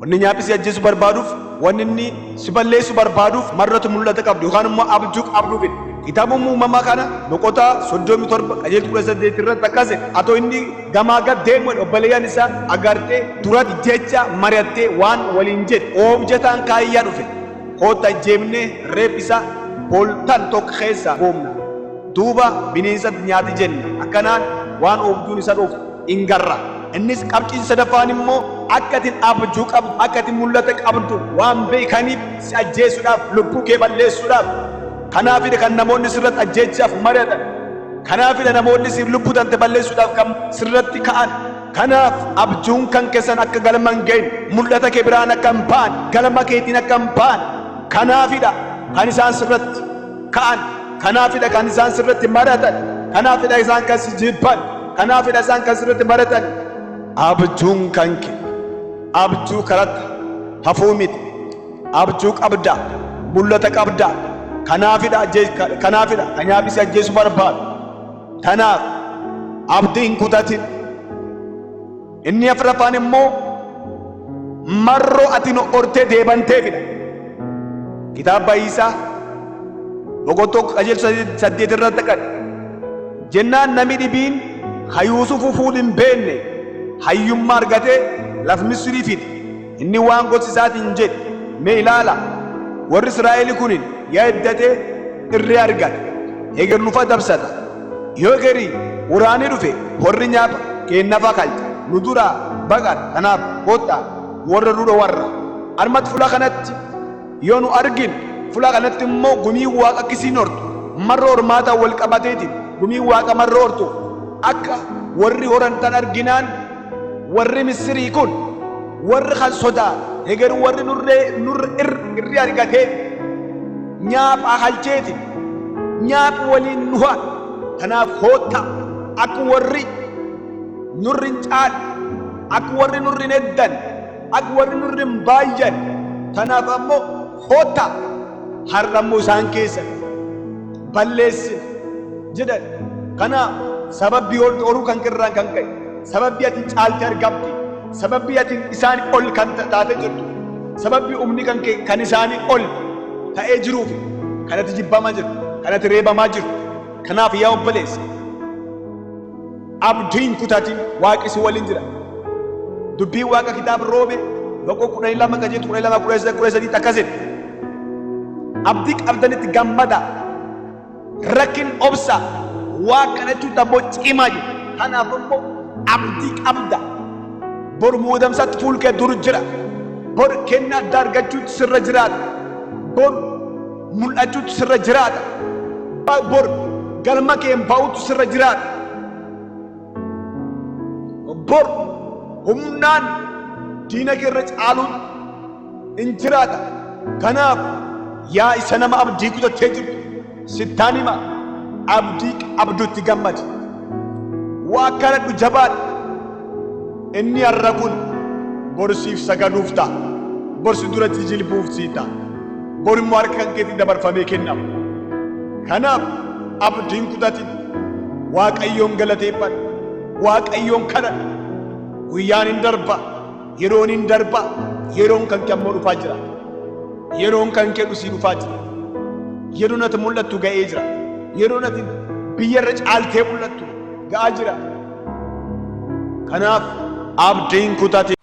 wanni nyaaphi si ajjeesu barbaaduuf wanni inni si balleessu barbaaduuf marratu mul'ata qabdu yookaan immoo abjuu qabdu fedhe. Kitaaba uumamaa kana boqonnaa 37 qajeeltuu 18 irratti akkas jedhe atoo inni gamaa gad deemu obboleeyyan isaa agartee duratti jecha mari'attee waan waliin jedhe oobjataan kaayyaa dhufe koota jeemnee reef isaa boltan tokko keessa boomna duuba bineensa nyaati jenna akkanaan waan oobjuun isa dhufu ingarra. Innis qabxiin sadaffaan immoo akkatiin abjuu qabdu akkatiin mul'ata qabdu waan beekaniif si ajjeesuudhaaf lubbuu kee balleessuudhaaf kanaafidha kan namoonni sirratti ajjeechaaf mari'atan kanaafidha namoonni si lubbuu tante balleessuudhaaf kan sirratti ka'an. Kanaaf abjuun kan keessan akka galma hin geenye mul'ata kee biraan akka hin baane galma keetiin akka hin baane kanaafidha kan isaan sirratti ka'an kanaafidha kan isaan sirratti mari'atan kanaafidha isaan kan si jibban kanaafidha isaan kan sirratti mari'atan. Abjuun kanke abjuu karatti hafuu miti abjuu qabda mul'ata qabda kanaafidha kan nyaaphi si ajjeesu barbaadu. Kanaaf abdii hin kutatin. Inni afraffaan immoo marroo ati ortee deebanteefidha. Kitaaba Isaa boqonnaa qajeeltuu 8 irratti dhaqan jennaan namni dhibiin Yuusufuu fuudh hin beekne hayyummaa argatee laf Misrii fide inni waan gosi isaatiin jedhe mee ilaala warri Israa'el kunin yaaddatee irree argate eegar nufa dabsata yoo garii waraanii dhufe warri nyaapa kennafa kalcha nu duraa baqan kanaaf kottaa warra dura warra armatti fuula kanatti yoo nu argin fuula kanatti immoo gumii waaqa kisiin hortu marra hormaata wal qabateetiin gumii waaqa marra hortu akka warri horantan arginaan warri Misrii kun warri kan sodaa eger warri irri argatee nyaapha halcheeti nyaaphi waliin nuha kanaaf hoota akka warri nurri hin caalle akka warri nurri hin eddan akka warri nurri hin baay'an kanaaf ammoo hoota har'ammoo isaan keessa balleessina jedhan. Kanaaf sababbii horuu kan irraan kan ka'e sababbii ati caalte argamte sababbii ati isaan ol kan taate jirtu sababbii humni kan isaanii ol ta'ee jiruuf kanatti jibbamaa jiru kanatti reebamaa jiru. Kanaaf yaa obboleessa abdiin kutatin waaqi si waliin jira. Dubbiin waaqa kitaaba Roome boqonnaa 12 qajeeltuu 12 akkas jedhe abdii qabdanitti gammada rakkin obsa waaqanachuu tabbo cimaa jiru. Kanaaf immoo abdii qabda bor muudamsatti fuulkee dur jira bor kennaa adda argachuutu sirra jiraata bor mul'achuutu sirra jiraata bor galma kee ba'uutu sirra jiraata bor humnaan diina kee irra caaluun in jiraata. Kanaaf yaa isa nama abdii kutattee jirtu sittaan hima abdii qabdutti gammadi waa kadhadhu jabaadhu. Inni har'a kun borsiif sagaduuf ta'a borsi duratti jilbuuf sii ta'a bor immoo harka kan keetiin dabarfamee kennama. Kanaaf abdiin kutatin waaqayyoon galateeffadhu waaqayyoon kadhadhu. Guyyaan hin darba yeroon hin darba yeroon kan kee ammoo dhufaa jira yeroon kan kee dhusii dhufaa jira yeroon ati mul'attu ga'ee jira yeroon ati biyyarra caaltee mul'attu ga'aa jira. Kanaaf abdiin kutatin